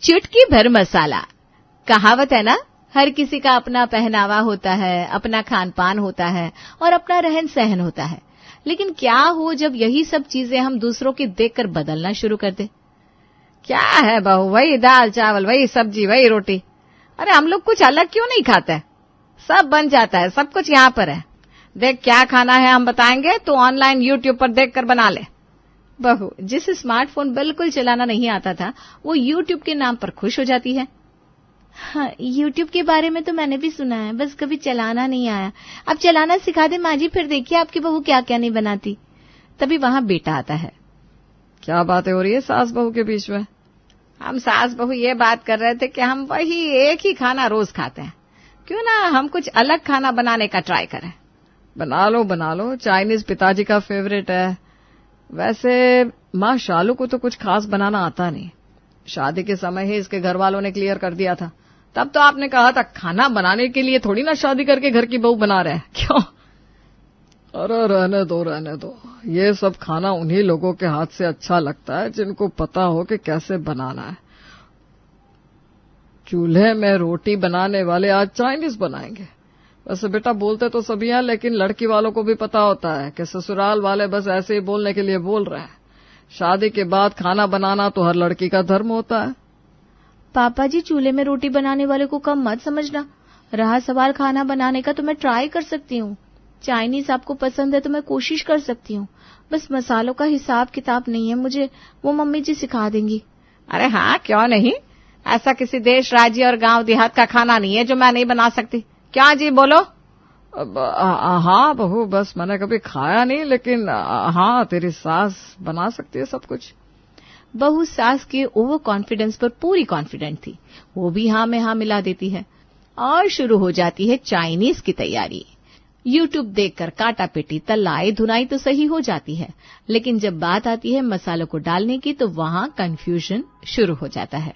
चुटकी भर मसाला। कहावत है ना, हर किसी का अपना पहनावा होता है, अपना खान पान होता है और अपना रहन सहन होता है। लेकिन क्या हो जब यही सब चीजें हम दूसरों की देखकर बदलना शुरू कर दे। क्या है बहू, वही दाल चावल, वही सब्जी, वही रोटी। अरे हम लोग कुछ अलग क्यों नहीं खाते? सब बन जाता है, सब कुछ यहाँ पर है। देख क्या खाना है हम बताएंगे, तो ऑनलाइन यूट्यूब पर देखकर बना ले। बहू जिसे स्मार्टफोन बिल्कुल चलाना नहीं आता था, वो यूट्यूब के नाम पर खुश हो जाती है। हाँ, यूट्यूब के बारे में तो मैंने भी सुना है, बस कभी चलाना नहीं आया। अब चलाना सिखा दे माँ जी, फिर देखिए आपकी बहू क्या क्या नहीं बनाती। तभी वहां बेटा आता है। क्या बातें हो रही है सास बहू के बीच में? हम सास बहू ये बात कर रहे थे कि हम वही एक ही खाना रोज खाते हैं, क्यों ना हम कुछ अलग खाना बनाने का ट्राई करें। बना लो, चाइनीज पिताजी का फेवरेट है। वैसे माँ शालू को तो कुछ खास बनाना आता नहीं। शादी के समय ही इसके घर वालों ने क्लियर कर दिया था। तब तो आपने कहा था खाना बनाने के लिए थोड़ी ना शादी करके घर की बहू बना रहे हैं, क्यों? अरे रहने दो, ये सब खाना उन्हीं लोगों के हाथ से अच्छा लगता है जिनको पता हो कि कैसे बनाना है। चूल्हे में रोटी बनाने वाले आज चाइनीज बनाएंगे। वैसे बेटा बोलते तो सभी हैं, लेकिन लड़की वालों को भी पता होता है कि ससुराल वाले बस ऐसे ही बोलने के लिए बोल रहे हैं। शादी के बाद खाना बनाना तो हर लड़की का धर्म होता है। पापा जी चूल्हे में रोटी बनाने वाले को कम मत समझना। रहा सवाल खाना बनाने का, तो मैं ट्राई कर सकती हूँ। चाइनीज आपको पसंद है तो मैं कोशिश कर सकती हूँ, बस मसालों का हिसाब किताब नहीं है मुझे, वो मम्मी जी सिखा देंगी। अरे हाँ क्यों नहीं, ऐसा किसी देश राज्य और गांव देहात का खाना नहीं है जो मैं नहीं बना सकती। क्या जी बोलो? हाँ बहू, बस मैंने कभी खाया नहीं, लेकिन हाँ तेरी सास बना सकती है सब कुछ। बहू सास के ओवर कॉन्फिडेंस पर पूरी कॉन्फिडेंट थी। वो भी हाँ में हाँ मिला देती है और शुरू हो जाती है चाइनीज की तैयारी। यूट्यूब देखकर काटा पेटी तलाई धुनाई तो सही हो जाती है, लेकिन जब बात आती है मसालों को डालने की तो वहां कंफ्यूजन शुरू हो जाता है।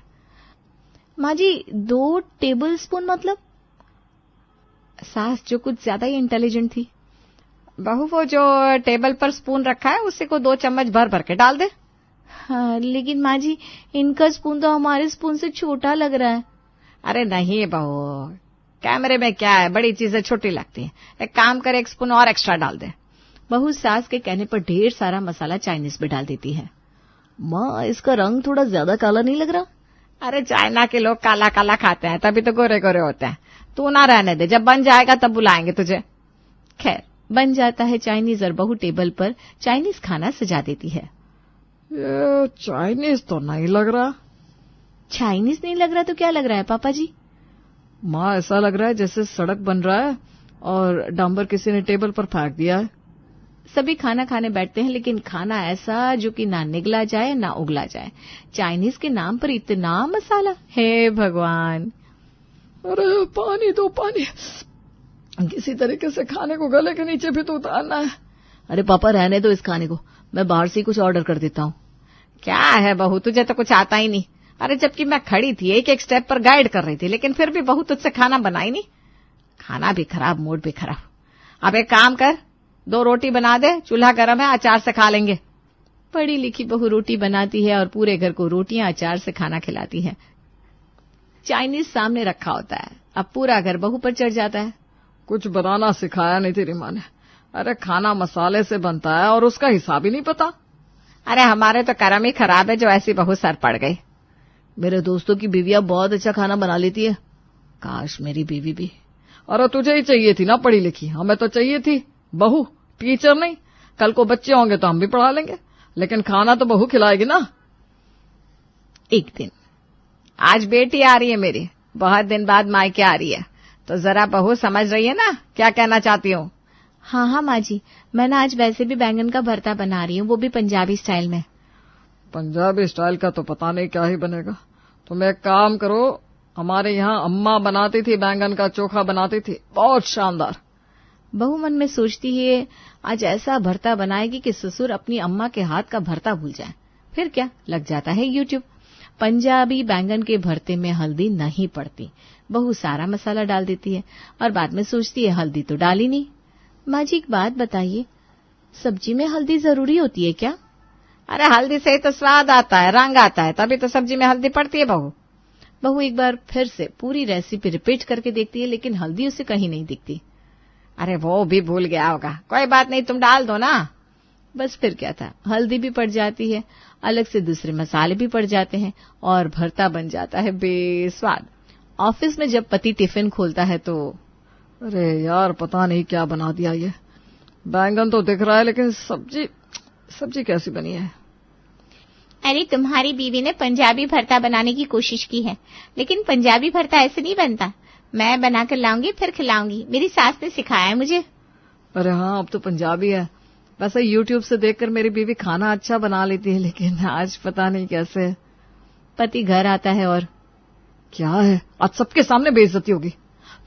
माँ जी 2 टेबल स्पून मतलब? सास जो कुछ ज्यादा ही इंटेलिजेंट थी। बहू वो जो टेबल पर स्पून रखा है उसी को 2 चम्मच भर भर के डाल दे। हाँ, लेकिन माँ जी इनका स्पून तो हमारे स्पून से छोटा लग रहा है। अरे नहीं बहू, कैमरे में क्या है, बड़ी चीजें छोटी लगती हैं। एक काम कर, 1 स्पून और एक्स्ट्रा डाल दे। बहू सास के कहने पर ढेर सारा मसाला चाइनीज में डाल देती है। माँ इसका रंग थोड़ा ज्यादा काला नहीं लग रहा? अरे चाइना के लोग काला काला खाते हैं, तभी तो गोरे गोरे होते हैं। तू ना रहने दे, जब बन जाएगा तब बुलाएंगे तुझे। खैर बन जाता है चाइनीज और बहू टेबल पर चाइनीज खाना सजा देती है। ये चाइनीज तो नहीं लग रहा। चाइनीज नहीं लग रहा तो क्या लग रहा है पापा जी? माँ ऐसा लग रहा है जैसे सड़क बन रहा है और डांबर किसी ने टेबल पर फेंक दिया है। सभी खाना खाने बैठते हैं, लेकिन खाना ऐसा जो कि ना निगला जाए ना उगला जाए। चाइनीज के नाम पर इतना मसाला, हे भगवान। अरे पानी दो, पानी, किसी तरीके से खाने को गले के नीचे भी तो उतारना है। अरे पापा रहने दो इस खाने को, मैं बाहर से कुछ ऑर्डर कर देता हूँ। क्या है बहू, तुझे तो कुछ आता ही नहीं। अरे जबकि मैं खड़ी थी, एक एक स्टेप पर गाइड कर रही थी, लेकिन फिर भी बहू तुझसे खाना बनाई नहीं। खाना भी खराब, मूड भी खराब। अब एक काम कर, 2 रोटी बना दे, चूल्हा गर्म है, अचार से खा लेंगे। पढ़ी लिखी बहू रोटी बनाती है और पूरे घर को रोटियां अचार से खाना खिलाती है। चाइनीज सामने रखा होता है, अब पूरा घर बहू पर चढ़ जाता है। कुछ बनाना सिखाया नहीं तेरी माँ ने। अरे खाना मसाले से बनता है और उसका हिसाब ही नहीं पता। अरे हमारे तो कर्म ही खराब है जो ऐसी बहू सर पड़ गई। मेरे दोस्तों की बीवियां बहुत अच्छा खाना बना लेती है, काश मेरी बीवी भी। अरे तुझे ही चाहिए थी ना पढ़ी लिखी, हमें तो चाहिए थी बहू, टीचर नहीं। कल को बच्चे होंगे तो हम भी पढ़ा लेंगे, लेकिन खाना तो बहू खिलाएगी ना। एक दिन आज बेटी आ रही है मेरी, बहुत दिन बाद मायके आ रही है, तो जरा बहू समझ रही है ना क्या कहना चाहती हूँ। हाँ हाँ माँ जी, मैं ना आज वैसे भी बैंगन का भरता बना रही हूँ, वो भी पंजाबी स्टाइल में। पंजाबी स्टाइल का तो पता नहीं क्या ही बनेगा। तुम एक काम करो, हमारे यहाँ अम्मा बनाती थी, बैंगन का चोखा बनाती थी, बहुत शानदार। बहू मन में सोचती है आज ऐसा भरता बनाएगी कि ससुर अपनी अम्मा के हाथ का भरता भूल जाए। फिर क्या, लग जाता है यूट्यूब। पंजाबी बैंगन के भरते में हल्दी नहीं पड़ती। बहू सारा मसाला डाल देती है और बाद में सोचती है हल्दी तो डाली नहीं। माँ जी एक बात बताइए, सब्जी में हल्दी जरूरी होती है क्या? अरे हल्दी से ही तो स्वाद आता है, रंग आता है, तभी तो सब्जी में हल्दी पड़ती है बहू। बहू एक बार फिर से पूरी रेसिपी रिपीट करके देखती है, लेकिन हल्दी उसे कहीं नहीं दिखती। अरे वो भी भूल गया होगा, कोई बात नहीं, तुम डाल दो ना। बस फिर क्या था, हल्दी भी पड़ जाती है, अलग से दूसरे मसाले भी पड़ जाते हैं और भरता बन जाता है बेस्वाद। ऑफिस में जब पति टिफिन खोलता है तो अरे यार पता नहीं क्या बना दिया ये, बैंगन तो दिख रहा है लेकिन सब्जी कैसी बनी है। अरे तुम्हारी बीवी ने पंजाबी भरता बनाने की कोशिश की है, लेकिन पंजाबी भरता ऐसे नहीं बनता। मैं बना कर लाऊंगी फिर खिलाऊंगी, मेरी सास ने सिखाया है मुझे। अरे हाँ, अब तो पंजाबी है। वैसे यूट्यूब से देखकर मेरी बीवी खाना अच्छा बना लेती है, लेकिन आज पता नहीं कैसे। पति घर आता है और क्या है, आज सबके सामने बेइज्जती होगी,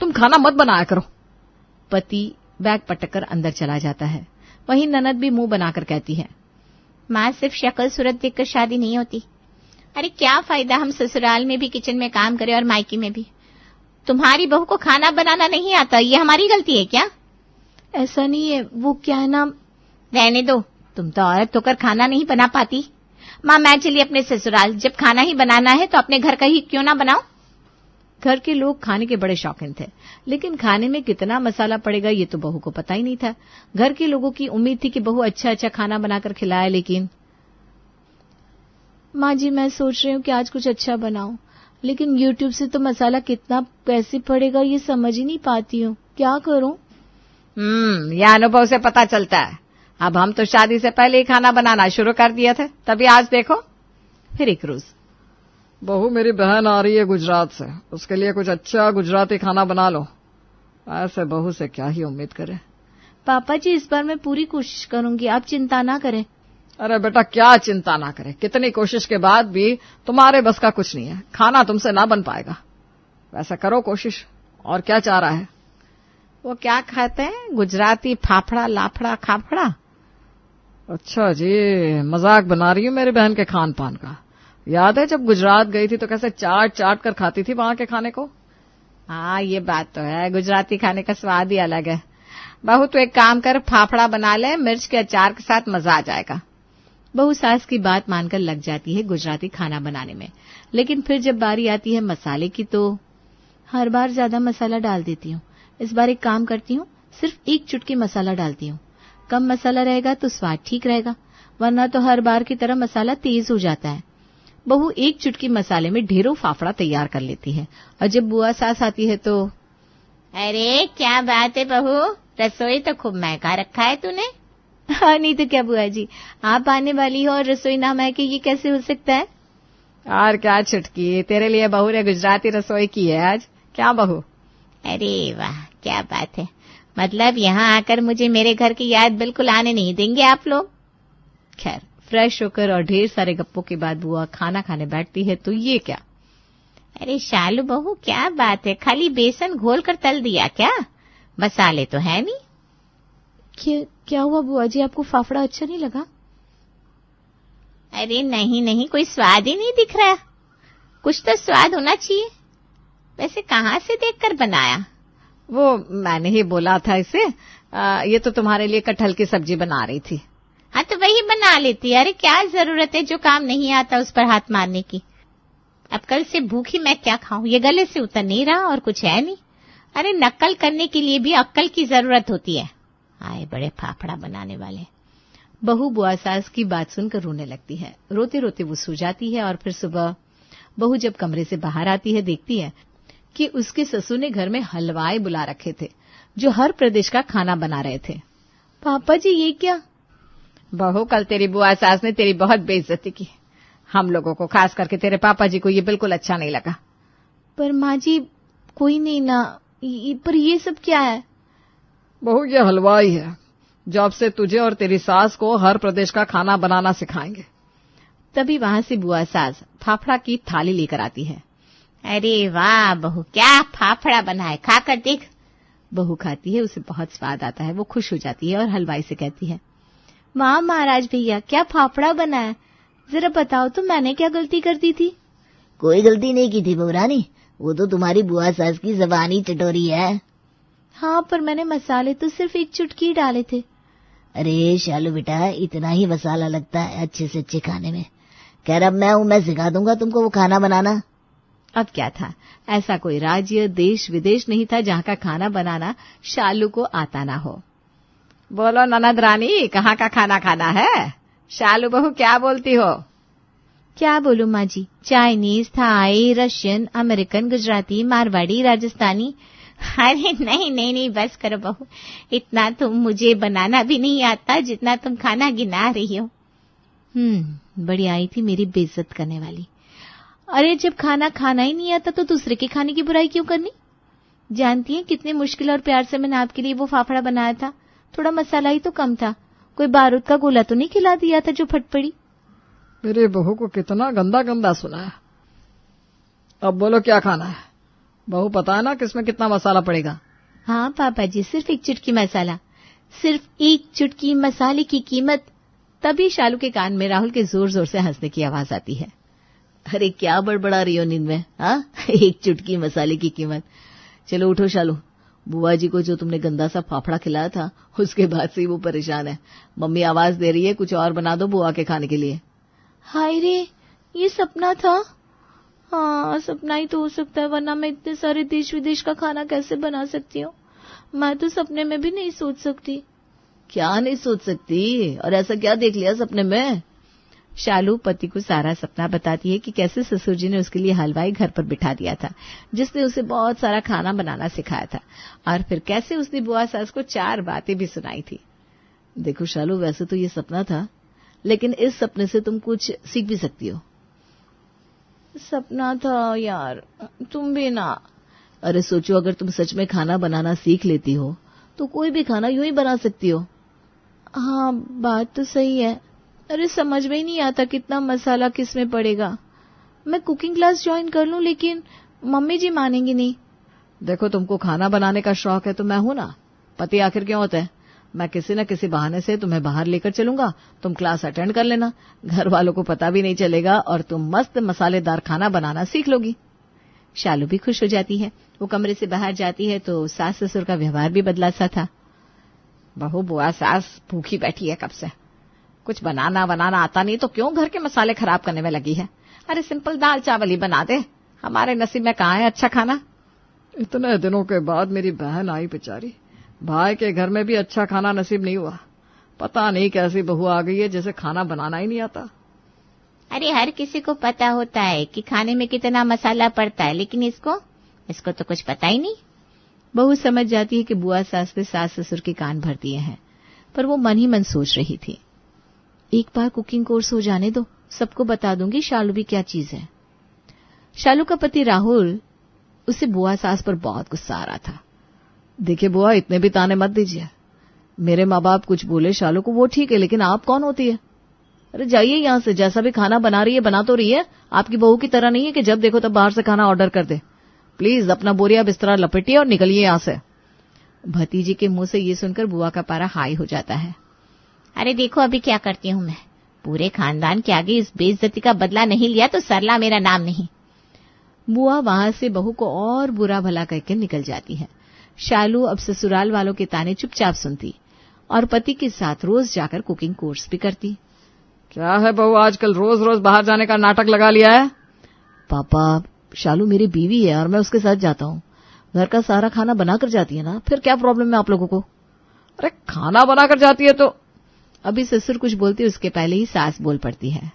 तुम खाना मत बनाया करो। पति बैग पटक अंदर चला जाता है। वहीं ननद भी मुंह बनाकर कहती है, माँ सिर्फ शक्ल सूरत देखकर शादी नहीं होती। अरे क्या फायदा हम ससुराल में भी किचन में काम करें और मायके में भी। तुम्हारी बहू को खाना बनाना नहीं आता, ये हमारी गलती है क्या? ऐसा नहीं है, वो क्या है ना। रहने दो, तुम तो औरत होकर खाना नहीं बना पाती। माँ मैं चली अपने ससुराल, जब खाना ही बनाना है तो अपने घर का ही क्यों ना बनाओ। घर के लोग खाने के बड़े शौकीन थे, लेकिन खाने में कितना मसाला पड़ेगा ये तो बहू को पता ही नहीं था। घर के लोगों की उम्मीद थी कि बहू अच्छा अच्छा खाना बनाकर खिलाए, लेकिन माँ जी मैं सोच रही हूँ कि आज कुछ अच्छा बनाऊं, लेकिन YouTube से तो मसाला कितना कैसे पड़ेगा ये समझ ही नहीं पाती हूँ, क्या करूं? यह अनुभव से पता चलता है। अब हम तो शादी से पहले ही खाना बनाना शुरू कर दिए थे, तभी आज देखो। फिर एक रोज बहू मेरी बहन आ रही है गुजरात से, उसके लिए कुछ अच्छा गुजराती खाना बना लो। ऐसे बहू से क्या ही उम्मीद करें। पापा जी इस बार मैं पूरी कोशिश करूंगी, आप चिंता ना करें। अरे बेटा क्या चिंता ना करें, कितनी कोशिश के बाद भी तुम्हारे बस का कुछ नहीं है, खाना तुमसे ना बन पाएगा। वैसा करो कोशिश। और क्या चाह रहा है? वो क्या खाते हैं, गुजराती फाफड़ा लाफड़ा खाफड़ा। अच्छा जी, मजाक बना रही हूँ मेरी बहन के खान पान का। याद है जब गुजरात गई थी तो कैसे चाट चाट कर खाती थी वहां के खाने को। हाँ ये बात तो है, गुजराती खाने का स्वाद ही अलग है। बहू तो एक काम कर, फाफड़ा बना ले, मिर्च के अचार के साथ मजा आ जाएगा। बहू सास की बात मानकर लग जाती है गुजराती खाना बनाने में, लेकिन फिर जब बारी आती है मसाले की तो हर बार ज्यादा मसाला डाल देती हूँ। इस बार एक काम करती हूँ, सिर्फ 1 चुटकी मसाला डालती हूँ। कम मसाला रहेगा तो स्वाद ठीक रहेगा, वरना तो हर बार की तरह मसाला तेज हो जाता है। बहू 1 चुटकी मसाले में ढेरों फाफड़ा तैयार कर लेती है, और जब बुआ सास आती है तो अरे क्या बात है बहू, रसोई तो खूब महका रखा है तूने। हाँ नहीं तो क्या बुआ जी, आप आने वाली हो और रसोई ना महके, ये कैसे हो सकता है? और क्या छुटकी, तेरे लिए बहू ने गुजराती रसोई की है आज। क्या बहू? अरे वाह क्या बात है, मतलब यहाँ आकर मुझे मेरे घर की याद बिल्कुल आने नहीं देंगे आप लोग। खैर फ्रेश होकर और ढेर सारे गप्पों के बाद बुआ खाना खाने बैठती है तो ये क्या। अरे शालू बहू क्या बात है, खाली बेसन घोल कर तल दिया क्या? मसाले तो है नहीं। क्या हुआ बुआ जी, आपको फाफड़ा अच्छा नहीं लगा? अरे नहीं नहीं, कोई स्वाद ही नहीं दिख रहा। कुछ तो स्वाद होना चाहिए। वैसे कहाँ से देखकर बनाया? वो मैंने ही बोला था इसे, ये तो तुम्हारे लिए कटहल की सब्जी बना रही थी। हाँ तो वही बना लेती। अरे क्या जरूरत है जो काम नहीं आता उस पर हाथ मारने की। अब कल से भूखी मैं क्या खाऊं, ये गले से उतर नहीं रहा और कुछ है नहीं। अरे नकल करने के लिए भी अक्ल की जरूरत होती है। आए बड़े फाफड़ा बनाने वाले। बहू बुआ सास की बात सुनकर रोने लगती है। रोते रोते वो सो जाती है और फिर सुबह बहू जब कमरे से बाहर आती है देखती है कि उसके ससुर ने घर में हलवाई बुला रखे थे जो हर प्रदेश का खाना बना रहे थे। पापा जी ये क्या? बहू कल तेरी बुआ सास ने तेरी बहुत बेइज्जती की। हम लोगों को, खास करके तेरे पापा जी को ये बिल्कुल अच्छा नहीं लगा। पर माँ जी कोई नहीं ना, पर ये सब क्या है? बहू ये हलवाई है, जब से तुझे और तेरी सास को हर प्रदेश का खाना बनाना सिखाएंगे। तभी वहां से बुआ सास फाफड़ा की थाली लेकर आती है। अरे वाह बहू क्या फाफड़ा बना है, खाकर देख। बहू खाती है, उसे बहुत स्वाद आता है। वो खुश हो जाती है और हलवाई से कहती है, माँ महाराज भैया क्या फाफड़ा बना है, जरा बताओ तो मैंने क्या गलती कर दी थी? कोई गलती नहीं की थी बहुरानी, वो तो तुम्हारी बुआ सास की जबानी चटोरी है। हाँ पर मैंने मसाले तो सिर्फ 1 चुटकी डाले थे। अरे शालू बेटा, इतना ही मसाला लगता है अच्छे से अच्छे खाने में। कह रहा मैं हूँ, मैं सिखा दूंगा तुमको वो खाना बनाना। अब क्या था, ऐसा कोई राज्य, देश, विदेश नहीं था जहां का खाना बनाना शालू को आता ना हो। बोलो ननद रानी, कहाँ का खाना खाना है? शालू बहू क्या बोलती हो? क्या बोलूं माँ जी, Chinese, Thai, Russian, American, Gujarati, Marwari, Rajasthani. अरे नहीं नहीं नहीं, बस करो बहू, इतना तो मुझे बनाना भी नहीं आता जितना तुम खाना गिना रही हो। बड़ी आई थी मेरी बेइज्जत करने वाली। अरे जब खाना खाना ही नहीं आता तो दूसरे के खाने की बुराई क्यों करनी? जानती हैं कितने मुश्किल और प्यार से मैंने आपके लिए वो फाफड़ा बनाया था। थोड़ा मसाला ही तो कम था, कोई बारूद का गोला तो नहीं खिला दिया था जो फट पड़ी। मेरी बहू को कितना गंदा गंदा सुना है। अब बोलो क्या खाना है? बहू पता है ना किसमें कितना मसाला पड़ेगा? हाँ पापा जी, सिर्फ एक चुटकी मसाला, सिर्फ एक चुटकी मसाले की कीमत। तभी शालू के कान में राहुल के जोर जोर से हंसने की आवाज आती है। अरे क्या बड़बड़ा रही हो नींद में? हाँ, एक चुटकी मसाले की कीमत। चलो उठो शालू, बुआ जी को जो तुमने गंदा सा फाफड़ा खिलाया था उसके बाद से ही वो परेशान है। मम्मी आवाज दे रही है, कुछ और बना दो बुआ के खाने के लिए। हाय रे, ये सपना था? हाँ, सपना ही तो हो सकता है, वरना मैं इतने सारे देश विदेश का खाना कैसे बना सकती हूँ? मैं तो सपने में भी नहीं सोच सकती। क्या नहीं सोच सकती? और ऐसा क्या देख लिया सपने में? शालू पति को सारा सपना बताती है कि कैसे ससुर जी ने उसके लिए हलवाई घर पर बिठा दिया था जिसने उसे बहुत सारा खाना बनाना सिखाया था, और फिर कैसे उसने बुआ सास को 4 बातें भी सुनाई थी। देखो शालू, वैसे तो ये सपना था, लेकिन इस सपने से तुम कुछ सीख भी सकती हो। सपना था यार, तुम भी ना। अरे सोचो, अगर तुम सच में खाना बनाना सीख लेती हो तो कोई भी खाना यूं ही बना सकती हो। हाँ, बात तो सही है। अरे समझ में ही नहीं आता कितना मसाला किस में पड़ेगा। मैं कुकिंग क्लास ज्वाइन कर लूं, लेकिन मम्मी जी मानेंगी नहीं। देखो, तुमको खाना बनाने का शौक है तो मैं हूं ना। पति आखिर क्यों होता है? मैं किसी न किसी बहाने से तुम्हें बाहर लेकर चलूंगा, तुम क्लास अटेंड कर लेना, घर वालों को पता भी नहीं चलेगा और तुम मस्त मसालेदार खाना बनाना सीख लोगी। शालू भी खुश हो जाती है। वो कमरे से बाहर जाती है तो सास ससुर का व्यवहार भी बदला सा था। बहू बुआ सास भूखी बैठी है कब से, कुछ बनाना आता नहीं तो क्यों घर के मसाले खराब करने में लगी है? अरे सिंपल दाल चावल ही बना दे, हमारे नसीब में कहाँ है अच्छा खाना। इतने दिनों के बाद मेरी बहन आई बेचारी, भाई के घर में भी अच्छा खाना नसीब नहीं हुआ। पता नहीं कैसी बहू आ गई है जिसे खाना बनाना ही नहीं आता। अरे हर किसी को पता होता है कि खाने में कितना मसाला पड़ता है, लेकिन इसको तो कुछ पता ही नहीं। बहू समझ जाती है कि बुआ सास ने सास ससुर के कान भर दिए हैं, पर वो मन ही मन सोच रही थी, एक बार कुकिंग कोर्स हो जाने दो, सबको बता दूंगी शालू भी क्या चीज है। शालू का पति राहुल, उसे बुआ सास पर बहुत गुस्सा आ रहा था। देखिए बुआ, इतने भी ताने मत दीजिए। मेरे माँ बाप कुछ बोले शालू को वो ठीक है, लेकिन आप कौन होती है? अरे जाइए यहाँ से, जैसा भी खाना बना रही है बना तो रही है, आपकी बहू की तरह नहीं है कि जब देखो तब बाहर से खाना ऑर्डर कर दे। प्लीज अपना बोरिया बिस्तरा लपेटिए और निकलिए यहाँ से। भतीजी के मुंह से ये सुनकर बुआ का पारा हाई हो जाता है। अरे देखो अभी क्या करती हूँ मैं, पूरे खानदान के आगे इस बेइज्जती का बदला नहीं लिया तो सरला मेरा नाम नहीं। बुआ वहां से बहू को और बुरा भला करके निकल जाती है। शालू अब ससुराल वालों के ताने चुपचाप सुनती और पति के साथ रोज जाकर कुकिंग कोर्स भी करती। क्या है बहू, आजकल रोज रोज बाहर जाने का नाटक लगा लिया है? पापा, शालू मेरी बीवी है और मैं उसके साथ जाता हूँ। घर का सारा खाना बनाकर जाती है ना, फिर क्या प्रॉब्लम है आप लोगों को? अरे खाना बनाकर जाती है तो। अभी ससुर कुछ बोलते उसके पहले ही सास बोल पड़ती है।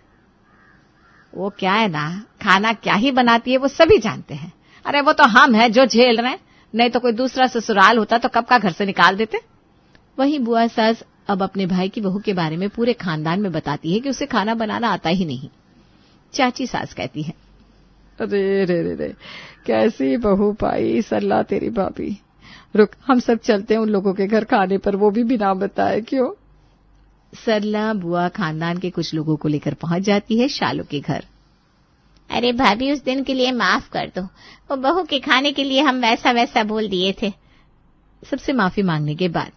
वो क्या है ना, खाना क्या ही बनाती है वो सभी जानते हैं। अरे वो तो हम हैं जो झेल रहे हैं, नहीं तो कोई दूसरा ससुराल होता तो कब का घर से निकाल देते। वहीं बुआ सास अब अपने भाई की बहू के बारे में पूरे खानदान में बताती है कि उसे खाना बनाना आता ही नहीं। चाची सास कहती है, अरे रे रे रे, कैसी बहू पाई सरला तेरी भाभी। रुक, हम सब चलते हैं उन लोगों के घर खाने पर, वो भी बिना बताए। क्यों? सरला बुआ खानदान के कुछ लोगों को लेकर पहुंच जाती है शालू के घर। अरे भाभी, उस दिन के लिए माफ कर दो, वो बहू के खाने के लिए हम वैसा वैसा बोल दिए थे। सबसे माफी मांगने के बाद,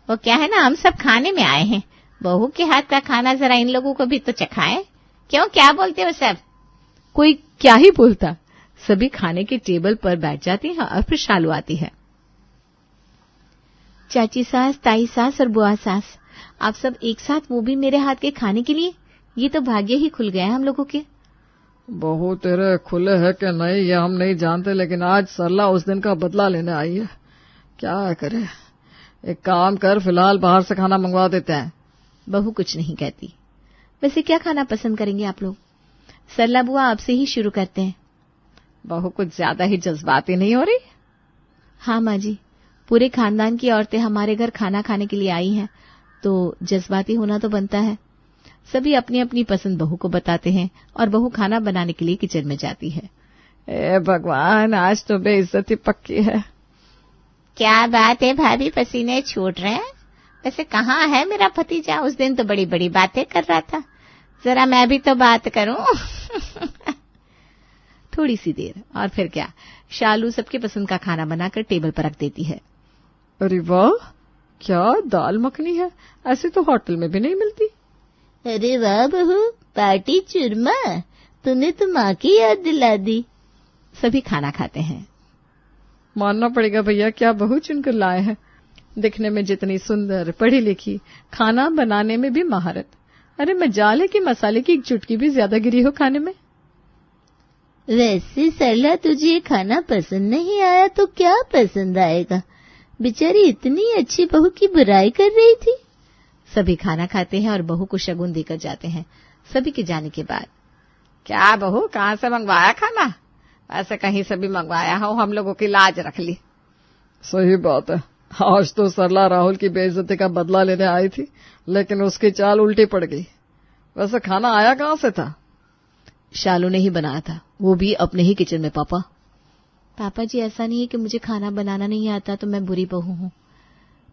वो क्या है ना, हम सब खाने में आए हैं, बहू के हाथ का खाना जरा इन लोगों को भी तो चखाएं। क्यों, क्या बोलते हो सब? कोई क्या ही बोलता। सभी खाने के टेबल पर बैठ जाती हैं और फिर शालू आती है। चाची सास, ताई सास और बुआ सास, आप सब एक साथ, वो भी मेरे हाथ के खाने के लिए। ये तो भाग्य ही खुल गया हम लोगों के। बहू तेरे खुले है कि नहीं ये हम नहीं जानते, लेकिन आज सरला उस दिन का बदला लेने आई है। क्या करे, एक काम कर, फिलहाल बाहर से खाना मंगवा देते हैं। बहू कुछ नहीं कहती। वैसे क्या खाना पसंद करेंगे आप लोग? सरला बुआ आपसे ही शुरू करते हैं। बहू कुछ ज्यादा ही जज्बाती नहीं हो रही? हाँ माँ जी, पूरे खानदान की औरतें हमारे घर खाना खाने के लिए आई हैं, तो जज्बाती होना तो बनता है। सभी अपनी अपनी पसंद बहू को बताते हैं और बहू खाना बनाने के लिए किचन में जाती है। ए भगवान, आज तो बेइज्जती पक्की है। क्या बात है भाभी, पसीने छूट रहे हैं? वैसे कहाँ है मेरा भतीजा? उस दिन तो बड़ी बड़ी बातें कर रहा था। जरा मैं भी तो बात करूं। थोड़ी सी देर और फिर क्या, शालू सबके पसंद का खाना बनाकर टेबल पर रख देती है। अरे वाह, क्या दाल मखनी है, ऐसी तो होटल में भी नहीं मिलती। अरे वाह बहू, पार्टी चूरमा, तूने तो माँ की याद दिला दी। सभी खाना खाते हैं। मानना पड़ेगा भैया, क्या बहू चुनकर लाए हैं। दिखने में जितनी सुंदर, पढ़ी लिखी, खाना बनाने में भी महारत। अरे मजाल की मसाले की एक चुटकी भी ज्यादा गिरी हो खाने में। वैसे सरला, तुझे खाना पसंद नहीं आया तो क्या पसंद आएगा? बेचारी इतनी अच्छी बहू की बुराई कर रही थी। सभी खाना खाते हैं और बहू को शगुन देकर जाते हैं। सभी के जाने के बाद, क्या बहू, कहाँ से मंगवाया खाना? ऐसे कहीं से भी मंगवाया हो, हम लोगों की लाज रख ली। सही बात है, आज तो सरला राहुल की बेइज्जती का बदला लेने आई थी, लेकिन उसकी चाल उल्टी पड़ गई। वैसे खाना आया कहाँ से था? शालू ने ही बनाया था, वो भी अपने ही किचन में। पापा जी, ऐसा नहीं है कि मुझे खाना बनाना नहीं आता तो मैं बुरी बहू हूँ।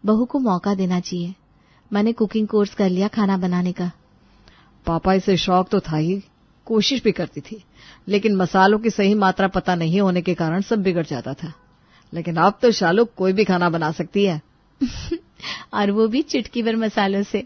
बहू को मौका देना चाहिए। मैंने कुकिंग कोर्स कर लिया खाना बनाने का। पापा इसे शौक तो था ही, कोशिश भी करती थी, लेकिन मसालों की सही मात्रा पता नहीं होने के कारण सब बिगड़ जाता था। लेकिन अब तो शालू कोई भी खाना बना सकती है। और वो भी चुटकी भर मसालों से।